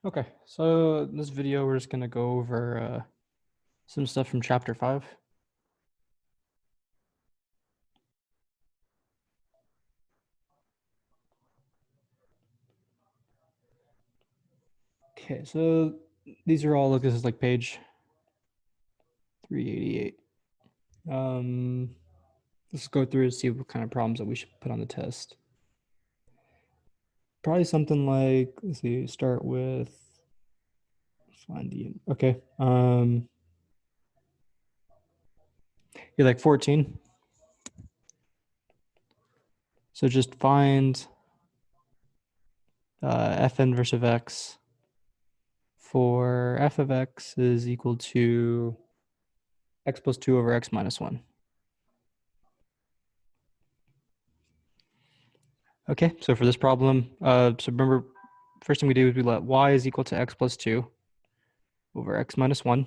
Okay, so in this video, we're just going to go over some stuff from chapter 5. Okay, so these are all, look, this is like page 388. Let's go through and see what kind of problems that we should put on the test. Probably something like, let's see, start with, find the, okay. You're like 14. So just find f inverse of x for f of x is equal to x plus 2 over x minus 1. Okay, so for this problem, so remember, first thing we do is we let y is equal to x plus 2 over x minus 1.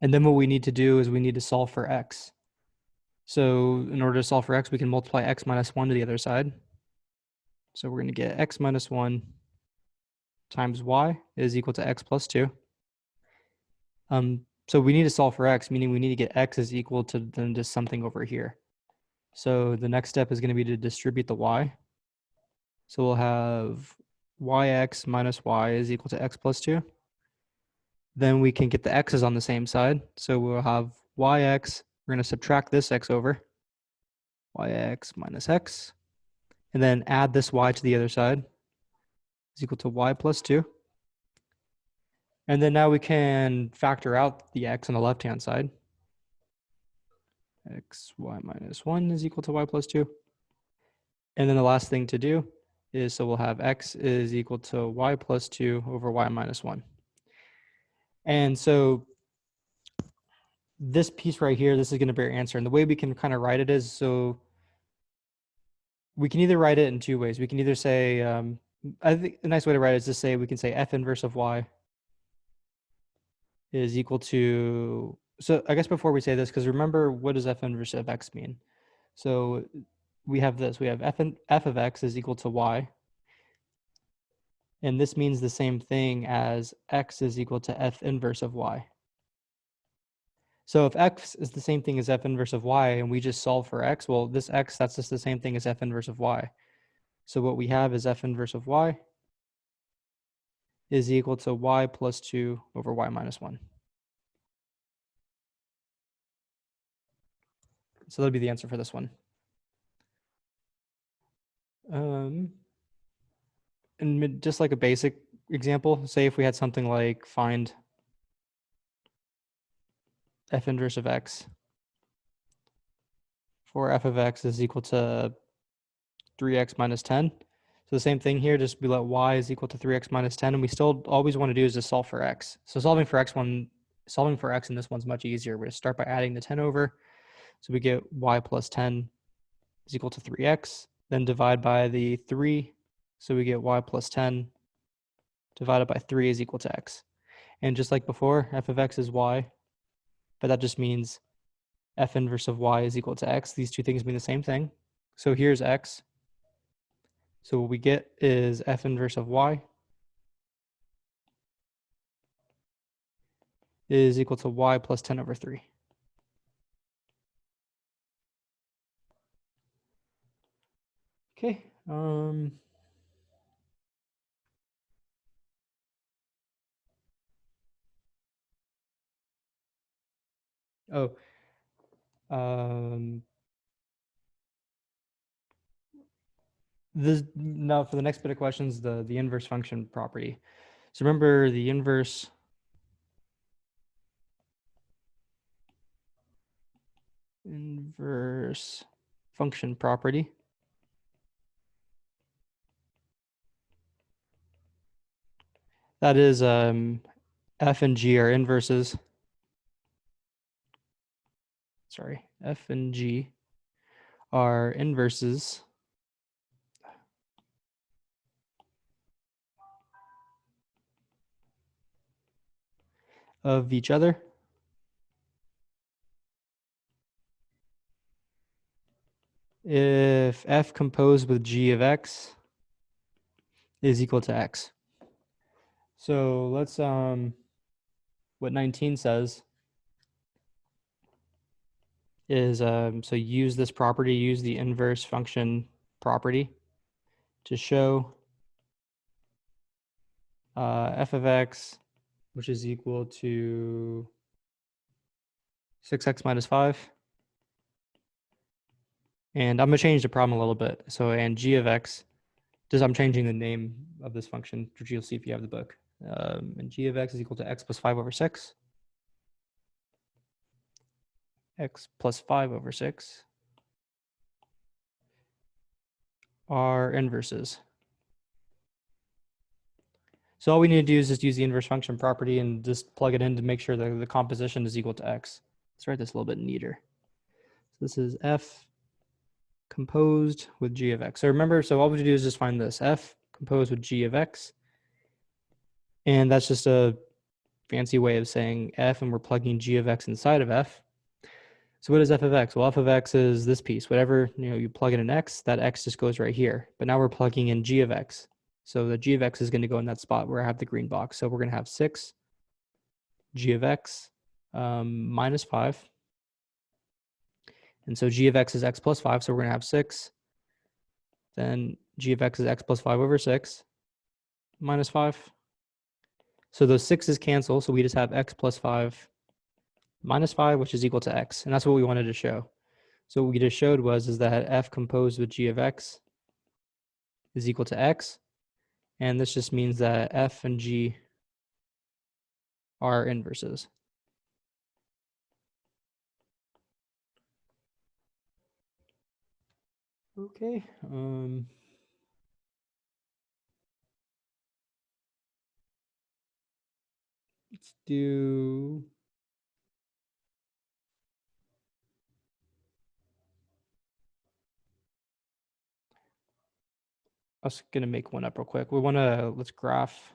And then what we need to do is we need to solve for x. So in order to solve for x, we can multiply x minus 1 to the other side. So we're going to get x minus 1 times y is equal to x plus 2. So we need to solve for x, meaning we need to get x is equal to then just something over here. So the next step is going to be to distribute the y. So we'll have yx minus y is equal to x plus 2. Then we can get the x's on the same side. So we'll have yx, we're going to subtract this x over, yx minus x, and then add this y to the other side is equal to y plus 2. And then now we can factor out the x on the left-hand side. X, y minus 1 is equal to y plus 2. And then the last thing to do is, so we'll have x is equal to y plus 2 over y minus 1. And so this piece right here, this is going to be our answer. And the way we can kind of write it is, so we can either write it in two ways. We can either say, I think a nice way to write it is to say, we can say f inverse of y is equal to, so I guess before we say this, because remember, what does f inverse of x mean? So we have this, we have f of x is equal to y. And this means the same thing as x is equal to f inverse of y. So if x is the same thing as f inverse of y and we just solve for x, well, this x, that's just the same thing as f inverse of y. So what we have is f inverse of y is equal to y plus 2 over y minus 1. So that'll be the answer for this one. And just like a basic example, say if we had something like find f inverse of x for f of x is equal to 3x minus 10. So the same thing here, just we let y is equal to 3x minus 10, and we still always want to do is just solve for x. So solving for x in this one's much easier. We're going to start by adding the 10 over. So we get y plus 10 is equal to 3x, then divide by the 3. So we get y plus 10 divided by 3 is equal to x. And just like before, f of x is y, but that just means f inverse of y is equal to x. These two things mean the same thing. So here's x. So what we get is f inverse of y is equal to y plus 10 over 3. Okay. Oh. This now for the next bit of questions, the inverse function property. So remember the inverse function property. That is f and g are inverses. Sorry, f and g are inverses of each other. If f composed with g of x is equal to x. So let's what 19 says is so use this property, use the inverse function property to show f of x, which is equal to 6x minus 5. And I'm going to change the problem a little bit. So, and g of x, I'm changing the name of this function, which you'll see if you have the book. And g of x is equal to x plus 5 over 6. X plus 5 over 6 are inverses. So all we need to do is just use the inverse function property and just plug it in to make sure that the composition is equal to x. Let's write this a little bit neater. So this is f composed with g of x. So remember, so all we do is just find this f composed with g of x. And that's just a fancy way of saying f, and we're plugging g of x inside of f. So what is f of x? Well, f of x is this piece. Whatever you plug in an x, that x just goes right here. But now we're plugging in g of x. So the g of x is going to go in that spot where I have the green box. So we're going to have 6 g of x minus 5. And so g of x is x plus 5. So we're going to have 6. Then g of x is x plus 5 over 6 minus 5. So those 6's cancel. So we just have x plus 5 minus 5, which is equal to x. And that's what we wanted to show. So what we just showed is that f composed with g of x is equal to x. And this just means that f and g are inverses. Okay. Let's do I was going to make one up real quick. Let's graph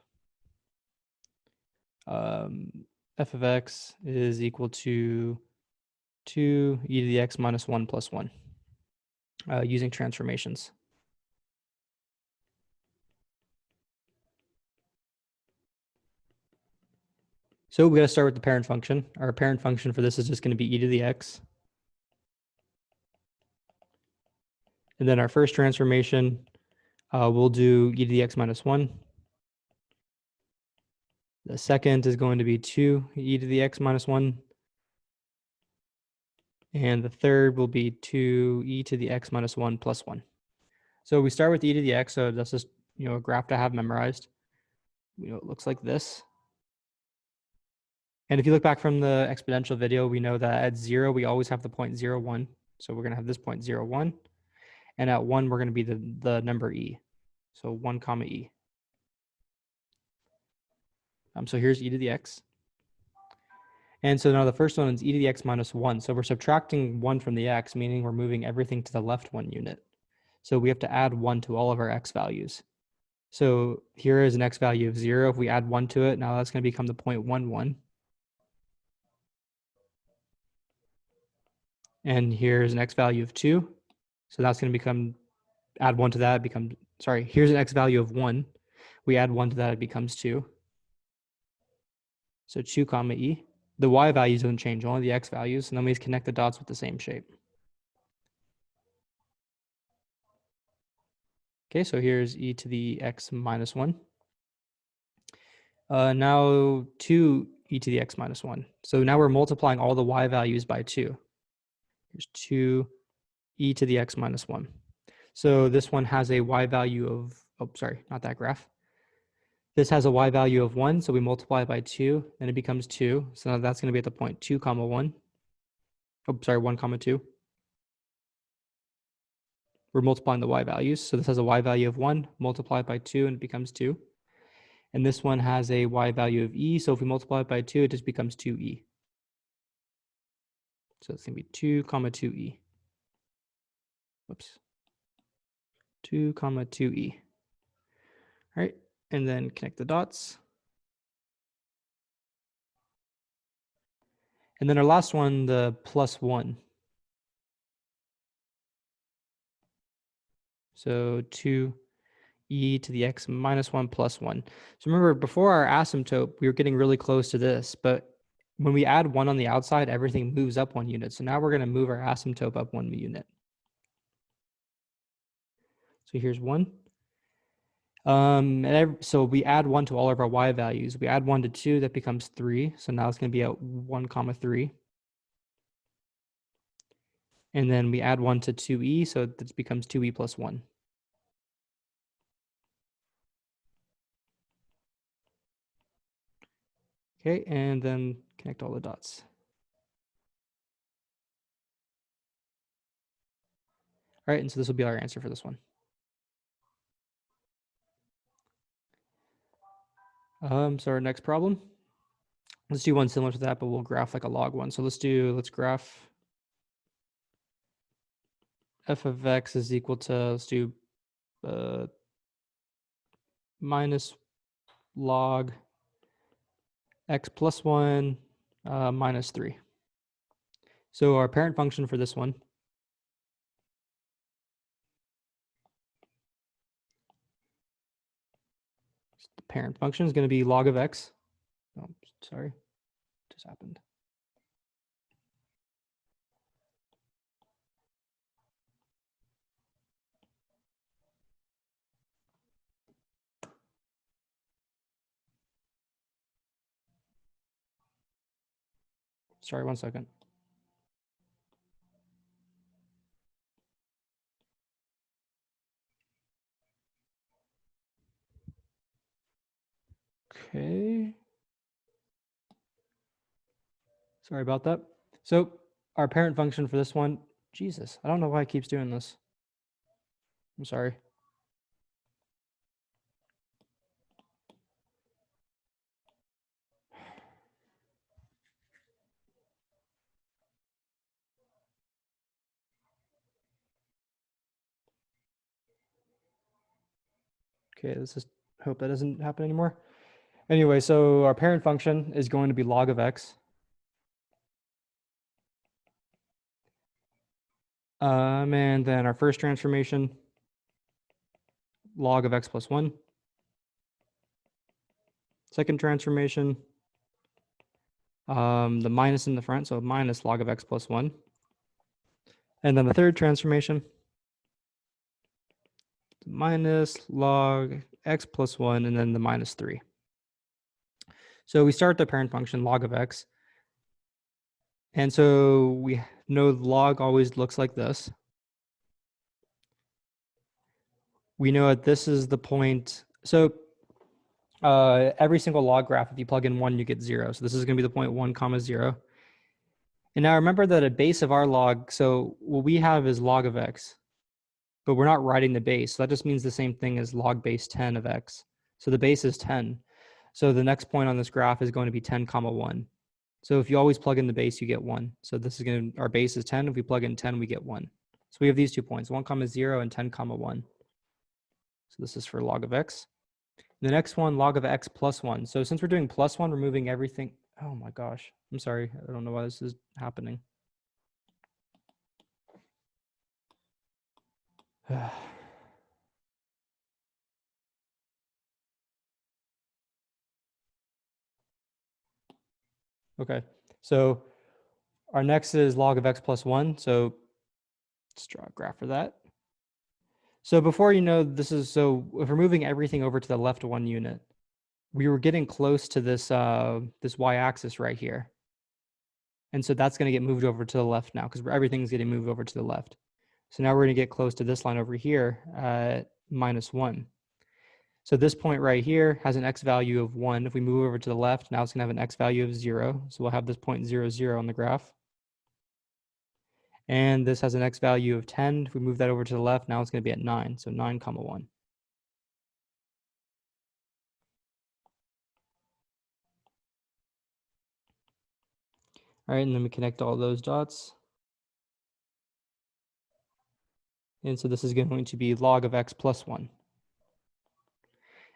f of x is equal to 2 e to the x minus 1 plus 1 using transformations. So we got to start with the parent function. Our parent function for this is just going to be e to the x. And then our first transformation, we'll do e to the x minus 1. The second is going to be 2 e to the x minus 1. And the third will be 2 e to the x minus 1 plus 1. So we start with e to the x. So that's just a graph to have memorized. It looks like this. And if you look back from the exponential video, we know that at 0, we always have the point 0,1. So we're going to have this point 0,1. And at 1, we're going to be the number e. So 1 comma e. So here's e to the x. And so now the first one is e to the x minus 1. So we're subtracting 1 from the x, meaning we're moving everything to the left 1 unit. So we have to add 1 to all of our x values. So here is an x value of 0. If we add 1 to it, now that's going to become the 0.11. And here's an x value of 2. So that's going to become, add 1 to that, here's an x value of 1. We add 1 to that, it becomes 2. So 2 comma e. The y values don't change, only the x values. And then we just connect the dots with the same shape. Okay, so here's e to the x minus 1. Now 2 e to the x minus 1. So now we're multiplying all the y values by 2. Here's 2 e to the x minus 1. So this one has a y value of, not that graph. This has a y value of 1, so we multiply it by 2, then it becomes 2. So now that's going to be at the point 2 comma 1. 1 comma 2. We're multiplying the y values. So this has a y value of 1, multiply it by 2, and it becomes 2. And this one has a y value of e, so if we multiply it by 2, it just becomes 2e. So it's going to be 2 comma 2e. Whoops. 2 comma 2e. All right, and then connect the dots. And then our last one, the plus 1. So 2 e to the x minus 1 plus 1. So remember, before our asymptote, we were getting really close to this, but when we add 1 on the outside, everything moves up 1 unit. So now we're going to move our asymptote up 1 unit. So here's 1. So we add 1 to all of our y values. We add 1 to 2, that becomes 3. So now it's going to be at 1 comma 3. And then we add 1 to 2e, so this becomes 2e plus 1. Okay, and then connect all the dots. All right, and so this will be our answer for this one. So our next problem, let's do one similar to that, but we'll graph like a log one. So let's graph f of x is equal to, let's do minus log x plus 1 minus 3. So our parent function for this one the parent function is going to be log of x. Oh, sorry, just happened. Sorry, 1 second. Okay. Sorry about that. So our parent function for this one, Jesus, I don't know why it keeps doing this. I'm sorry. Okay, hope that doesn't happen anymore. Anyway, so our parent function is going to be log of x. And then our first transformation, log of x plus 1. Second transformation, the minus in the front, so minus log of x plus 1. And then the third transformation, minus log x plus 1, and then the minus 3. So we start the parent function log of x. And so we know log always looks like this. We know that this is the point. So every single log graph, if you plug in 1, you get 0. So this is going to be the point 1 comma 0. And now remember that a base of our log, so what we have is log of x, but we're not writing the base. So that just means the same thing as log base 10 of x. So the base is 10. So the next point on this graph is going to be 10 comma 1. So if you always plug in the base, you get 1. So this is going to, our base is 10. If we plug in 10, we get 1. So we have these 2 points, 1 comma 0 and 10 comma 1. So this is for log of x. The next one, log of x plus 1. So since we're doing plus 1, we're moving everything. Oh my gosh. I'm sorry. I don't know why this is happening. Okay. So our next is log of x plus 1. So let's draw a graph for that. So before you know, this is, so if we're moving everything over to the left 1 unit, we were getting close to this this y-axis right here. And so that's going to get moved over to the left now because everything's getting moved over to the left. So now we're going to get close to this line over here at minus 1. So this point right here has an x value of 1. If we move over to the left, now it's going to have an x value of 0. So we'll have this point 0, 0 on the graph. And this has an x value of 10. If we move that over to the left, now it's going to be at 9. So 9 comma 1. All right, and then we connect all those dots. And so this is going to be log of x plus 1.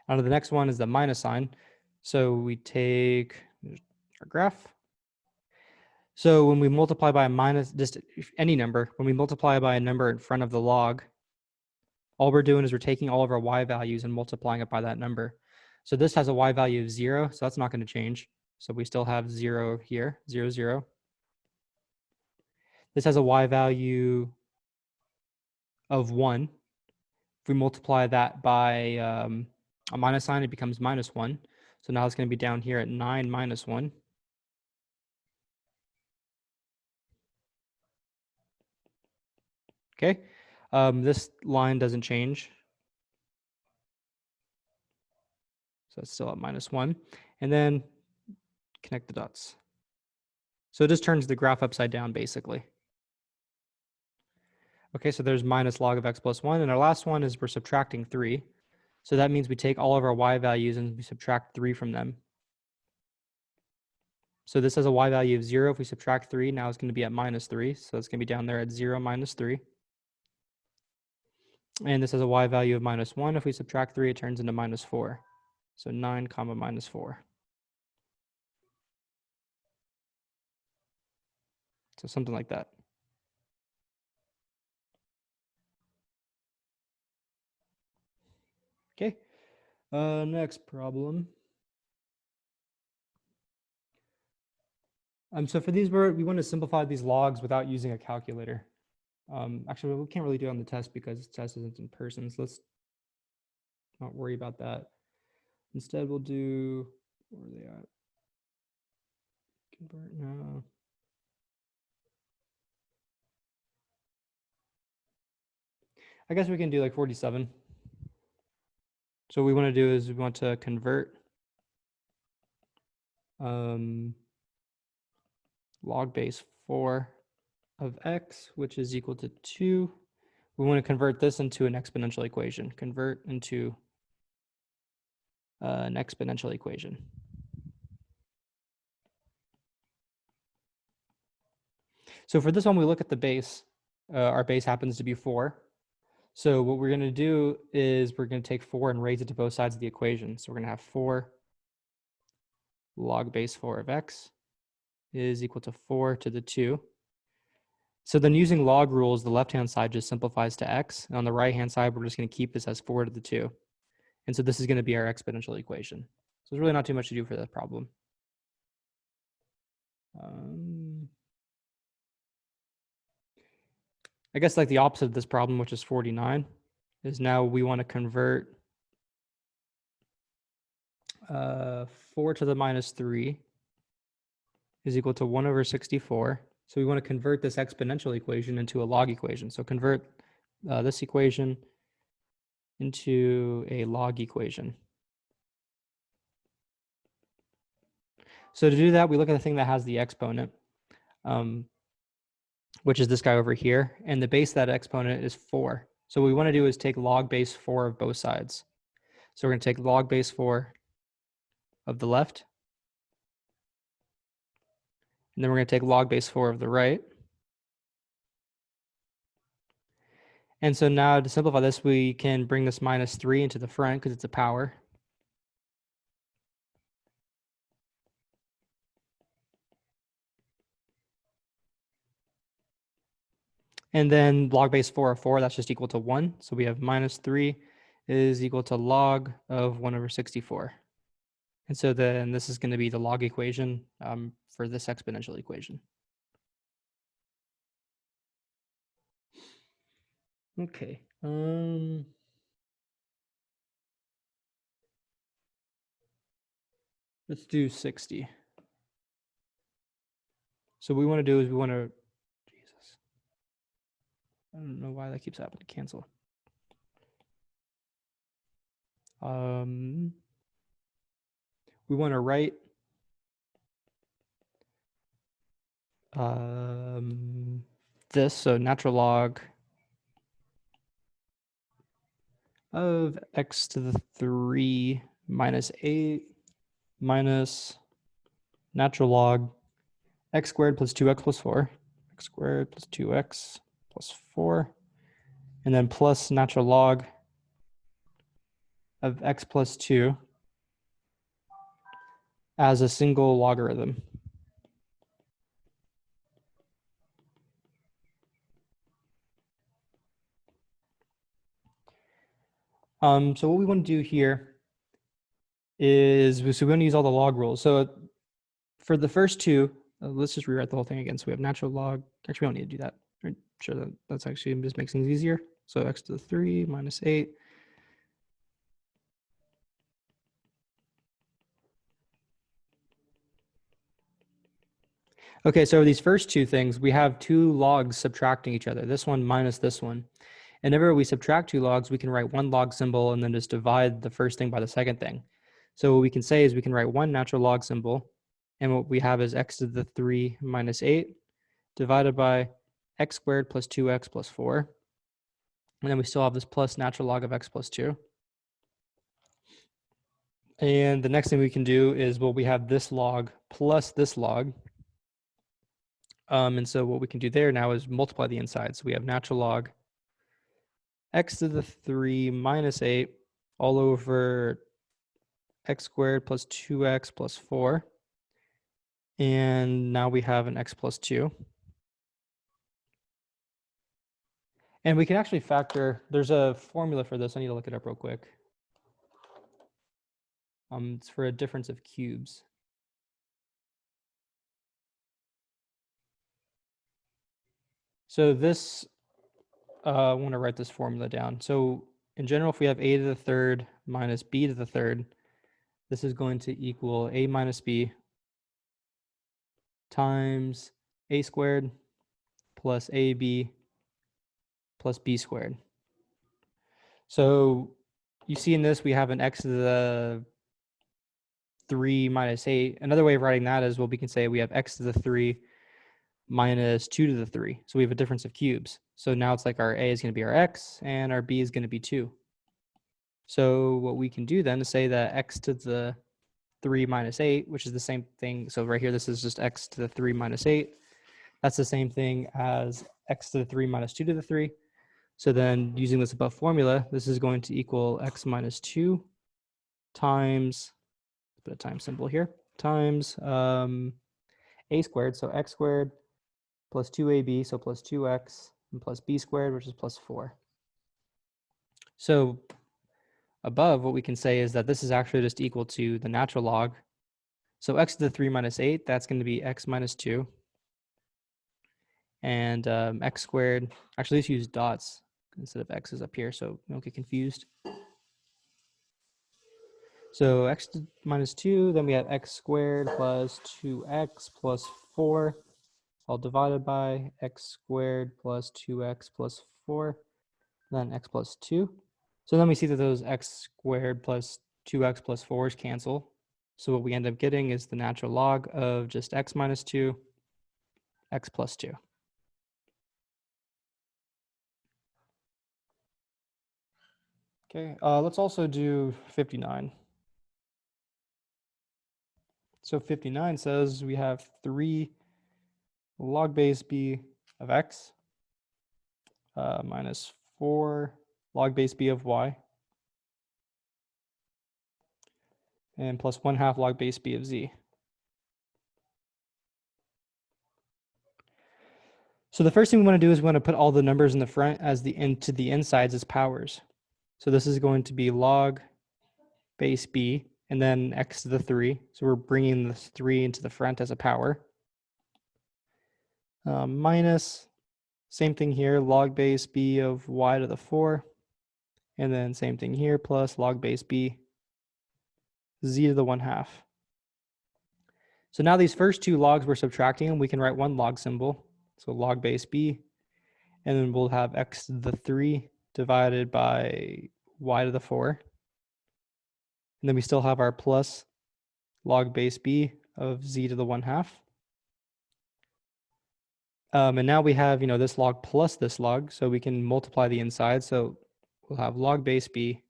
Now the next one is the minus sign. So we take our graph. So when we multiply by a minus, just any number, when we multiply by a number in front of the log, all we're doing is we're taking all of our y values and multiplying it by that number. So this has a y value of 0, so that's not going to change. So we still have 0 here, 0, 0. This has a y value of 1. If we multiply that by a minus sign, it becomes minus 1. So now it's going to be down here at 9 minus 1. Okay, this line doesn't change. So it's still at minus 1. And then connect the dots. So it just turns the graph upside down, basically. Okay, so there's minus log of x plus 1. And our last one is we're subtracting 3. So that means we take all of our y values and we subtract 3 from them. So this has a y value of 0. If we subtract 3, now it's going to be at minus 3. So it's going to be down there at 0 minus 3. And this has a y value of minus 1. If we subtract 3, it turns into minus 4. So 9 comma minus 4. So something like that. Okay, next problem. So for these, we want to simplify these logs without using a calculator. Actually, we can't really do it on the test because the test isn't in person, so let's not worry about that. Instead, we'll do, where are they at? Convert, no. I guess we can do like 47. So what we want to do is we want to convert log base 4 of x, which is equal to 2. We want to convert this into an exponential equation. Convert into an exponential equation. So for this one, we look at the base. Our base happens to be 4. So what we're going to do is we're going to take 4 and raise it to both sides of the equation. So we're going to have 4 log base 4 of x is equal to 4 to the 2. So then using log rules, the left-hand side just simplifies to x. And on the right-hand side, we're just going to keep this as 4 to the 2. And so this is going to be our exponential equation. So there's really not too much to do for that problem. I guess like the opposite of this problem, which is 49, is now we want to convert 4 to the minus 3 is equal to 1 over 64. So we want to convert this exponential equation into a log equation. So convert this equation into a log equation. So to do that, we look at the thing that has the exponent, which is this guy over here. And the base of that exponent is 4. So what we want to do is take log base 4 of both sides. So we're going to take log base 4 of the left. And then we're going to take log base 4 of the right. And so now to simplify this, we can bring this minus 3 into the front because it's a power. And then log base 4 of 4, that's just equal to 1. So we have minus 3 is equal to log of 1 over 64. And so then this is going to be the log equation for this exponential equation. Okay. Let's do 60. So what we want to do is we want to, Jesus, I don't know why that keeps happening, cancel. We want to write this, so natural log of x to the 3 minus 8 minus natural log x squared plus 2x plus 4, x squared plus 2x plus 4, and then plus natural log of x plus 2 as a single logarithm. So what we want to do here is, so we're going to use all the log rules. So for the first two, let's just rewrite the whole thing again. So we have natural log. Actually, we don't need to do that. I'm sure that's actually just makes things easier. So x to the 3 minus 8. Okay, so these first two things, we have two logs subtracting each other, this one minus this one. And whenever we subtract two logs, we can write one log symbol and then just divide the first thing by the second thing. So what we can say is we can write one natural log symbol, and what we have is x to the 3 minus 8 divided by x squared plus 2x plus 4. And then we still have this plus natural log of x plus 2. And the next thing we can do is, well, we have this log plus this log. And so what we can do there now is multiply the inside. So we have natural log x to the 3 minus 8 all over x squared plus 2x plus 4. And now we have an x plus 2. And we can actually factor, there's a formula for this. I need to look it up real quick. It's for a difference of cubes. So this, I want to write this formula down. So in general, if we have a to the third minus b to the third, this is going to equal a minus b times a squared plus ab plus b squared. So you see in this, we have an x to the 3 minus 8. Another way of writing that is, well, we can say we have x to the 3 minus 2 to the 3. So we have a difference of cubes. So now it's like our a is going to be our x and our b is going to be 2. So what we can do then is say that x to the 3 minus 8, which is the same thing. So right here, this is just x to the 3 minus 8. That's the same thing as x to the 3 minus 2 to the 3. So then using this above formula, this is going to equal x minus 2 times, put a times symbol here, times a squared, so x squared plus 2ab, so plus 2x, and plus b squared, which is plus 4. So above, what we can say is that this is actually just equal to the natural log. So x to the 3 minus 8, that's going to be x minus 2. And x squared, actually let's use dots instead of x's up here so we don't get confused. So x minus 2, then we have x squared plus 2x plus 4, all divided by x squared plus 2x plus 4, then x plus 2. So then we see that those x squared plus 2x plus 4's cancel. So what we end up getting is the natural log of just x minus 2, x plus 2. Okay, let's also do 59. So 59 says we have 3 log base b of x minus 4 log base b of y and plus 1/2 log base b of z. So the first thing we want to do is we want to put all the numbers in the front as to the insides as powers. So this is going to be log base b and then x to the 3. So we're bringing this 3 into the front as a power. Minus, same thing here, log base b of y to the 4. And then same thing here, plus log base b z to the 1/2. So now these first two logs we're subtracting them, we can write one log symbol. So log base b, and then we'll have x to the 3 divided by y to the 4. And then we still have our plus log base b of z to the 1/2. And now we have, this log plus this log, so we can multiply the inside. So we'll have log base b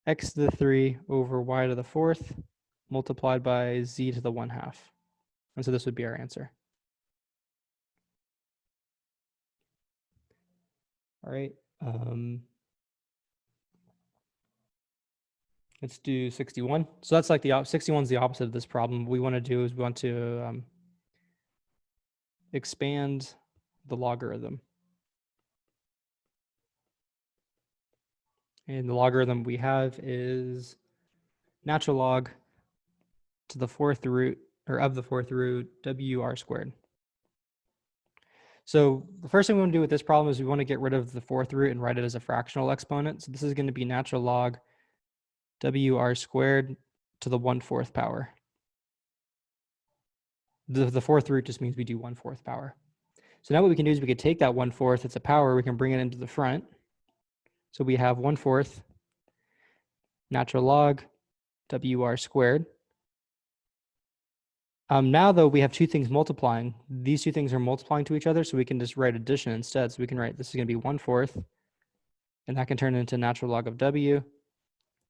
x to the 3 over y to the 4th multiplied by z to the 1/2. And so this would be our answer. All right. Let's do 61. So that's like 61 is the opposite of this problem. What we want to do is we want to expand the logarithm. And the logarithm we have is natural log to the fourth root, or of the fourth root, WR squared. So the first thing we want to do with this problem is we want to get rid of the fourth root and write it as a fractional exponent. So this is going to be natural log WR squared to the 1/4 power. The fourth root just means we do 1/4 power. So now what we can do is we could take that 1/4, it's a power, we can bring it into the front. So we have 1/4 natural log WR squared. Now though, we have two things multiplying. These two things are multiplying to each other, so we can just write addition instead. So we can write, this is going to be 1/4, and that can turn into natural log of W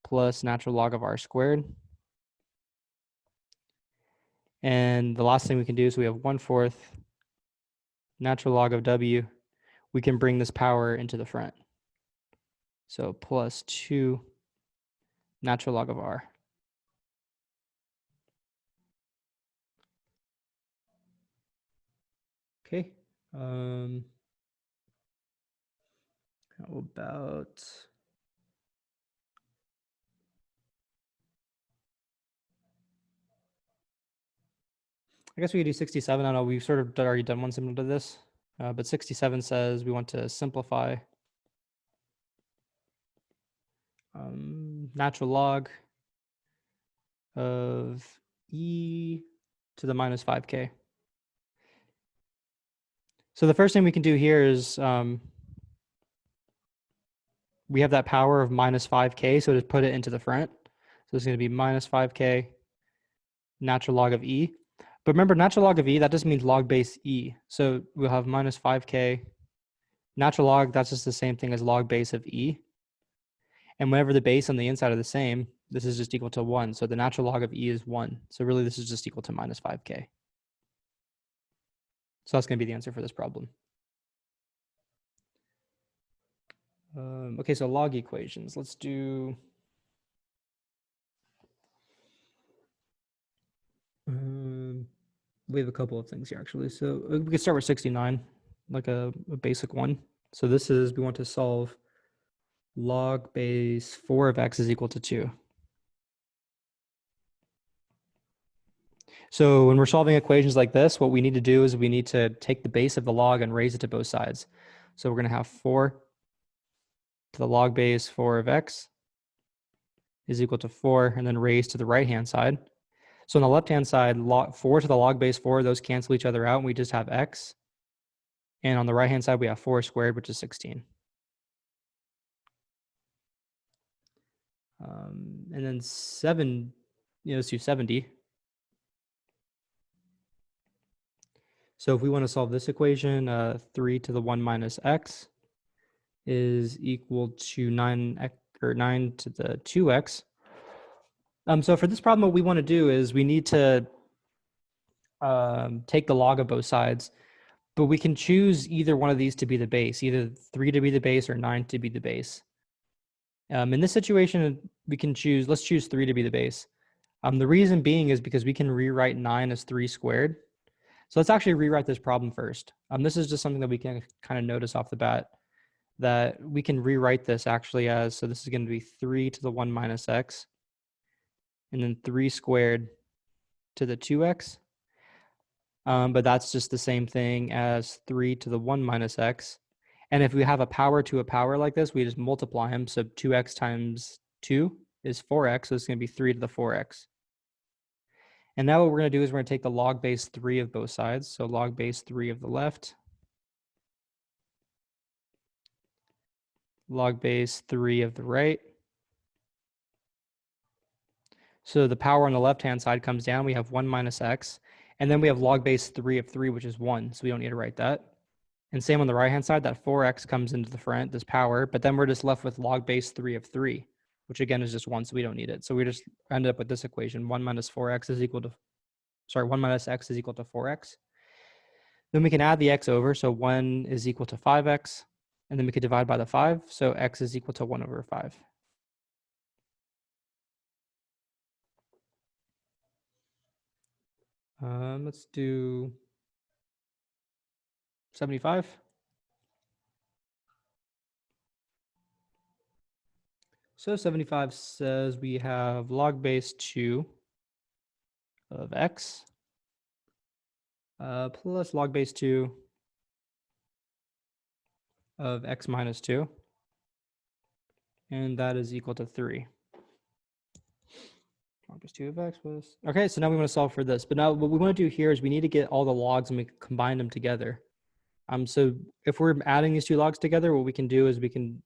plus natural log of R squared. And the last thing we can do is we have 1/4 natural log of W. We can bring this power into the front. So plus 2 natural log of R. Okay. How about I guess we could do 67. I don't know, we've sort of already done one similar to this, but 67 says we want to simplify natural log of e to the minus 5k. So the first thing we can do here is we have that power of minus 5k, so just put it into the front. So it's going to be minus 5k natural log of e. But remember, natural log of e, that just means log base e. So we'll have minus 5k natural log, that's just the same thing as log base of e. And whenever the base on the inside are the same, this is just equal to 1. So the natural log of e is 1. So really this is just equal to minus 5k. So that's going to be the answer for this problem. Okay, so log equations. Let's do... we have a couple of things here, actually. So we can start with 69, like a basic one. So this is, we want to solve log base 4 of x is equal to 2. So when we're solving equations like this, what we need to do is we need to take the base of the log and raise it to both sides. So we're going to have 4 to the log base 4 of x is equal to 4, and then raised to the right-hand side. So on the left-hand side, 4 to the log base 4, those cancel each other out, and we just have x. And on the right-hand side, we have 4 squared, which is 16. And then 7, let's do 70. So if we want to solve this equation, 3 to the 1 minus x is equal to 9 to the 2x. So for this problem, what we want to do is we need to take the log of both sides, but we can choose either one of these to be the base, either 3 to be the base or 9 to be the base. In this situation, we can choose, let's choose 3 to be the base. The reason being is because we can rewrite 9 as 3 squared. So let's actually rewrite this problem first. This is just something that we can kind of notice off the bat, that we can rewrite this actually as, so this is going to be 3 to the 1 minus x, and then 3 squared to the 2x. But that's just the same thing as 3 to the 1 minus x. And if we have a power to a power like this, we just multiply them. So 2x times 2 is 4x, so it's going to be 3 to the 4x. And now what we're going to do is we're going to take the log base 3 of both sides. So log base 3 of the left, log base 3 of the right. So the power on the left-hand side comes down. We have 1 minus x. And then we have log base 3 of 3, which is 1. So we don't need to write that. And same on the right-hand side, that 4x comes into the front, this power. But then we're just left with log base 3 of 3, which again is just 1, so we don't need it. So we just ended up with this equation. 1 minus 4x is equal to, 1 minus x is equal to 4x. Then we can add the x over. So 1 is equal to 5x. And then we could divide by the 5. So x is equal to 1 over 5. Let's do 75. So 75 says we have log base 2 of x plus log base 2 of x minus 2, and that is equal to 3. Log base 2 of x plus... Okay, so now we want to solve for this. But now what we want to do here is we need to get all the logs and we combine them together. So if we're adding these two logs together, what we can do is we can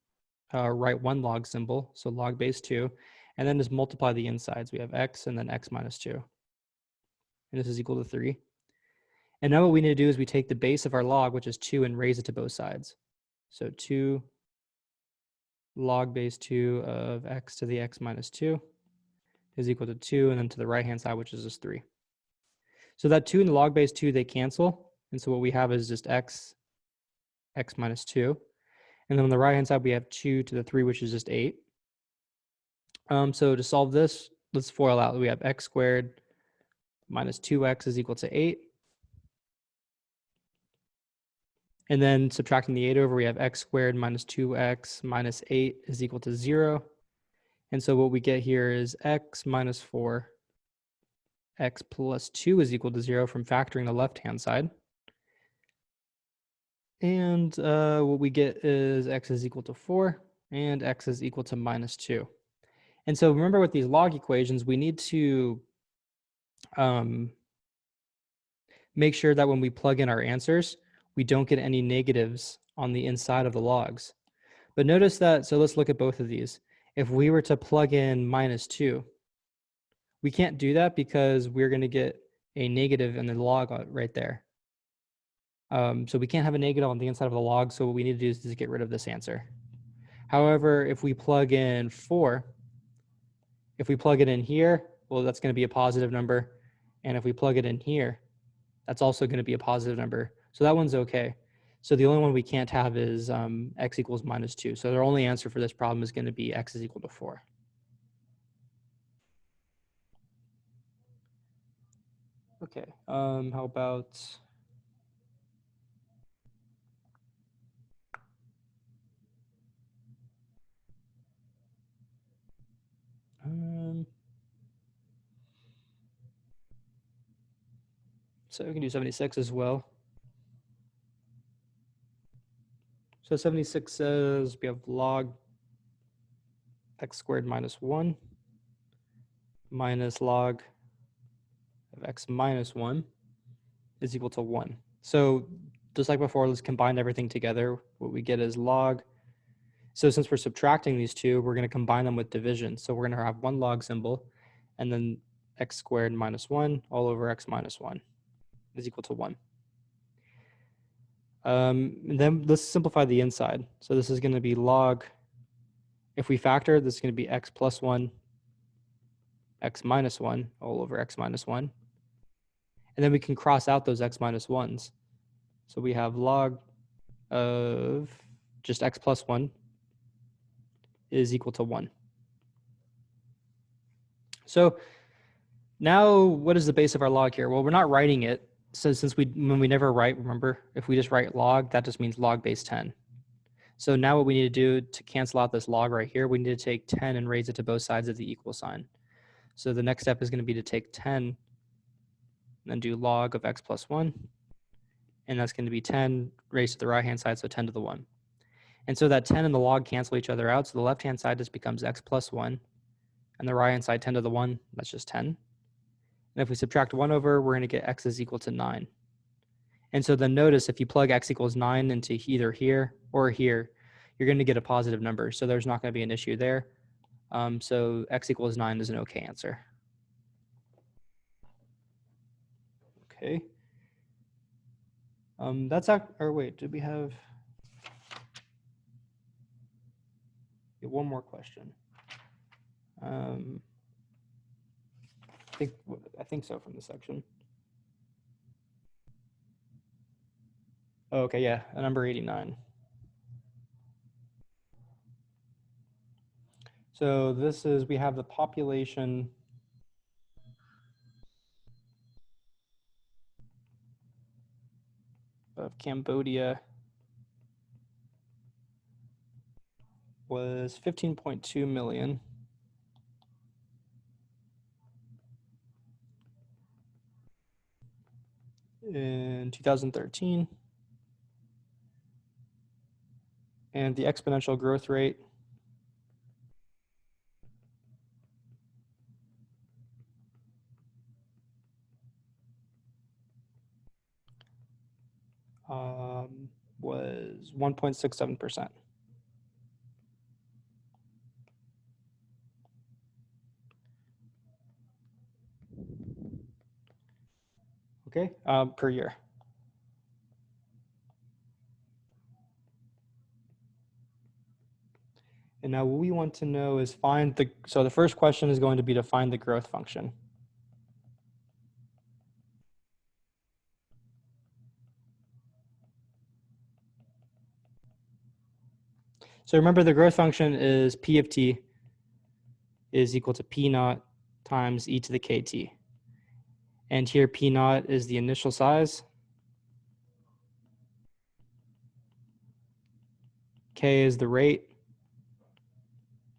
write one log symbol, so log base 2, and then just multiply the insides. We have x and then x minus 2. And this is equal to 3. And now what we need to do is we take the base of our log, which is 2, and raise it to both sides. So 2 log base 2 of x to the x minus 2 is equal to 2, and then to the right-hand side, which is just 3. So that 2 and the log base 2, they cancel. And so what we have is just x minus 2. And then on the right-hand side, we have 2 to the 3, which is just 8. So to solve this, let's FOIL out. We have x squared minus 2x is equal to 8. And then subtracting the 8 over, we have x squared minus 2x minus 8 is equal to 0. And so what we get here is x minus 4, x plus 2 is equal to 0 from factoring the left-hand side. And what we get is x is equal to 4 and x is equal to minus 2. And so remember with these log equations, we need to make sure that when we plug in our answers, we don't get any negatives on the inside of the logs. But notice that, so let's look at both of these. If we were to plug in minus 2, we can't do that because we're going to get a negative in the log right there. So we can't have a negative on the inside of the log, so what we need to do is just get rid of this answer. However, if we plug in 4, if we plug it in here, well, that's going to be a positive number. And if we plug it in here, that's also going to be a positive number. So that one's okay. So the only one we can't have is x equals minus 2. So their only answer for this problem is going to be x is equal to 4. Okay, how about... so we can do 76 as well. So 76 says we have log x squared minus 1 minus log of x minus 1 is equal to 1. So just like before, let's combine everything together. What we get is log. So since we're subtracting these two, we're going to combine them with division. So we're going to have one log symbol, and then x squared minus 1 all over x minus 1 is equal to 1. And then let's simplify the inside. So this is going to be log, if we factor, this is going to be x plus 1, x minus 1 all over x minus 1. And then we can cross out those x minus 1s. So we have log of just x plus 1 is equal to 1. So now what is the base of our log here? Well, we're not writing it. So since when we never write, remember, if we just write log, that just means log base 10. So now what we need to do to cancel out this log right here, we need to take 10 and raise it to both sides of the equal sign. So the next step is going to be to take 10 and then do log of x plus 1. And that's going to be 10 raised to the right-hand side, so 10 to the 1. And so that 10 and the log cancel each other out. So the left-hand side just becomes x plus 1. And the right-hand side 10 to the 1, that's just 10. And if we subtract 1 over, we're going to get x is equal to 9. And so then notice if you plug x equals 9 into either here or here, you're going to get a positive number. So there's not going to be an issue there. So x equals 9 is an okay answer. Okay. That's or wait, did we have one more question? I think so from this section. Oh, okay, yeah, number 89. So this is, we have the population of Cambodia was 15.2 million. In 2013. And the exponential growth rate was 1.67%. Okay, per year. And now what we want to know is so the first question is going to be to find the growth function. So remember the growth function is P of t is equal to P naught times e to the kt. And here P naught is the initial size. K is the rate.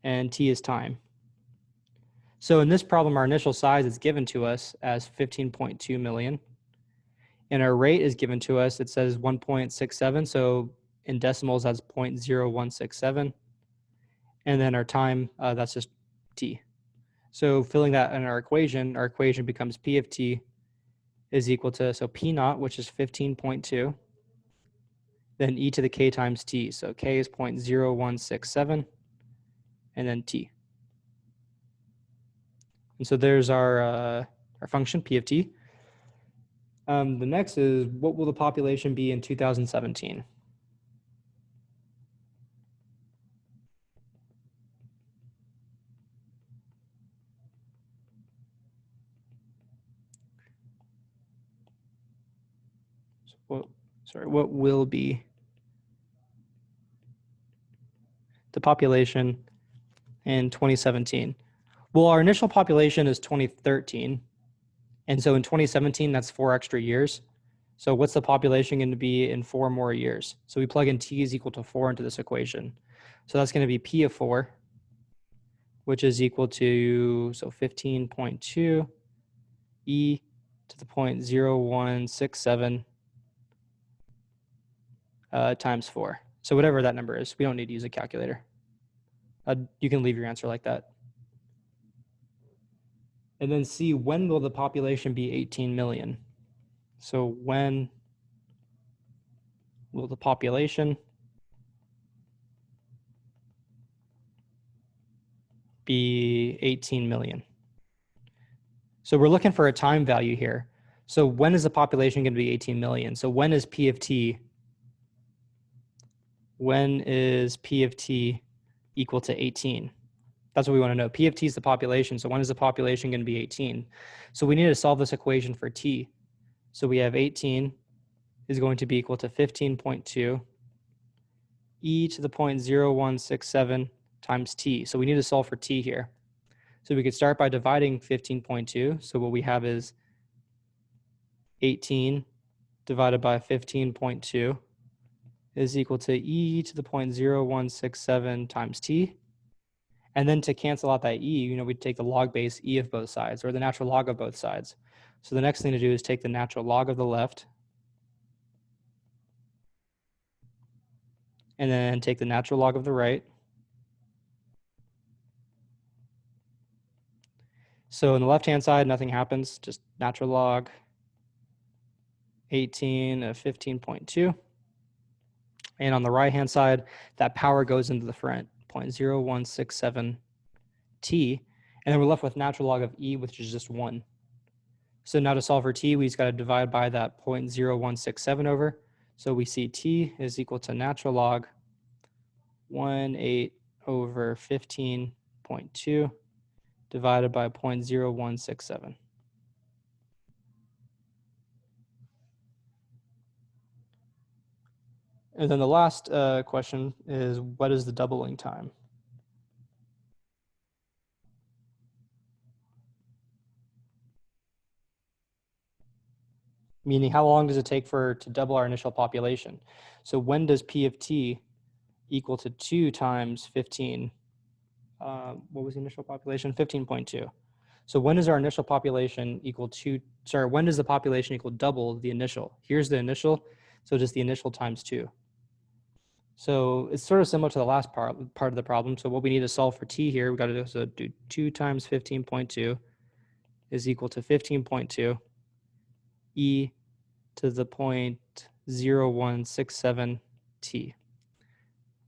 And t is time. So in this problem, our initial size is given to us as 15.2 million. And our rate is given to us, it says 1.67. So in decimals, that's 0.0167. And then our time, that's just t. So filling that in our equation becomes P of t is equal to, so P naught, which is 15.2, then e to the k times t. So k is 0.0167, and then t. And so there's our function, P of t. The next is, what will the population be in 2017? What will be the population in 2017? Well, our initial population is 2013. And so in 2017, that's 4 extra years. So what's the population going to be in 4 more years? So we plug in t is equal to 4 into this equation. So that's going to be P of 4, which is equal to, so 15.2 e to the 0.0167 times 4. So whatever that number is, we don't need to use a calculator. You can leave your answer like that. And then C, when will the population be 18 million? So when will the population be 18 million? So we're looking for a time value here. So when is the population going to be 18 million? So when is P of t? When is P of t equal to 18? That's what we want to know. P of t is the population. So when is the population going to be 18? So we need to solve this equation for t. So we have 18 is going to be equal to 15.2 e to the 0.0167 times t. So we need to solve for t here. So we could start by dividing 15.2. So what we have is 18 divided by 15.2 is equal to e to the 0.0167 times t. And then to cancel out that e, we'd take the log base e of both sides, or the natural log of both sides. So the next thing to do is take the natural log of the left, and then take the natural log of the right. So on the left-hand side, nothing happens, just natural log 18 of 15.2. And on the right-hand side, that power goes into the front, 0.0167 t. And then we're left with natural log of e, which is just 1. So now to solve for t, we just got to divide by that 0.0167 over. So we see t is equal to natural log 1/8 over 15.2 divided by 0.0167. And then the last question is, what is the doubling time? Meaning, how long does it take to double our initial population? So when does P of t equal to 2 times 15. What was the initial population? 15.2. So when is our initial population equal to, sorry, when does the population equal double the initial? Here's the initial, so just the initial times 2. So it's sort of similar to the last part of the problem. So what we need to solve for t here, we got to do 2 times 15.2 is equal to 15.2 e to the 0.0167 t.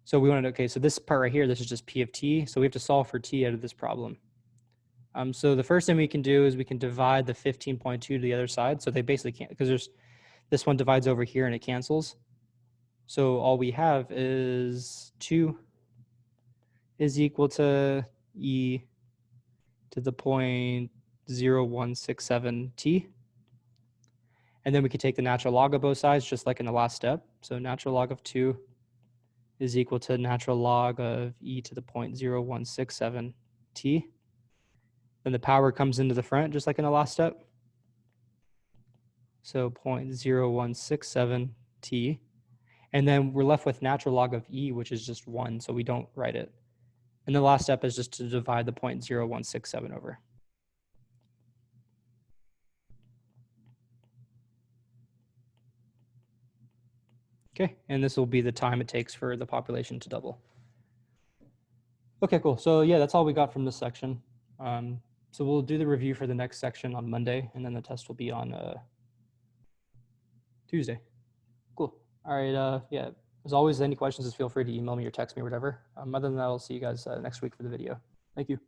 So we wanted, okay, so this part right here, this is just p of t. So we have to solve for t out of this problem. So the first thing we can do is we can divide the 15.2 to the other side. So they basically can't, because this one divides over here and it cancels. So all we have is 2 is equal to e to the 0.0167 t. And then we can take the natural log of both sides, just like in the last step. So natural log of 2 is equal to natural log of e to the 0.0167 t. Then the power comes into the front, just like in the last step. So 0.0167 t. And then we're left with natural log of e, which is just 1, so we don't write it. And the last step is just to divide the 0.0167 over. Okay, and this will be the time it takes for the population to double. Okay, cool. So yeah, that's all we got from this section. So we'll do the review for the next section on Monday, and then the test will be on Tuesday. Cool. All right. Yeah. As always, any questions, just feel free to email me or text me or whatever. Other than that, I'll see you guys next week for the video. Thank you.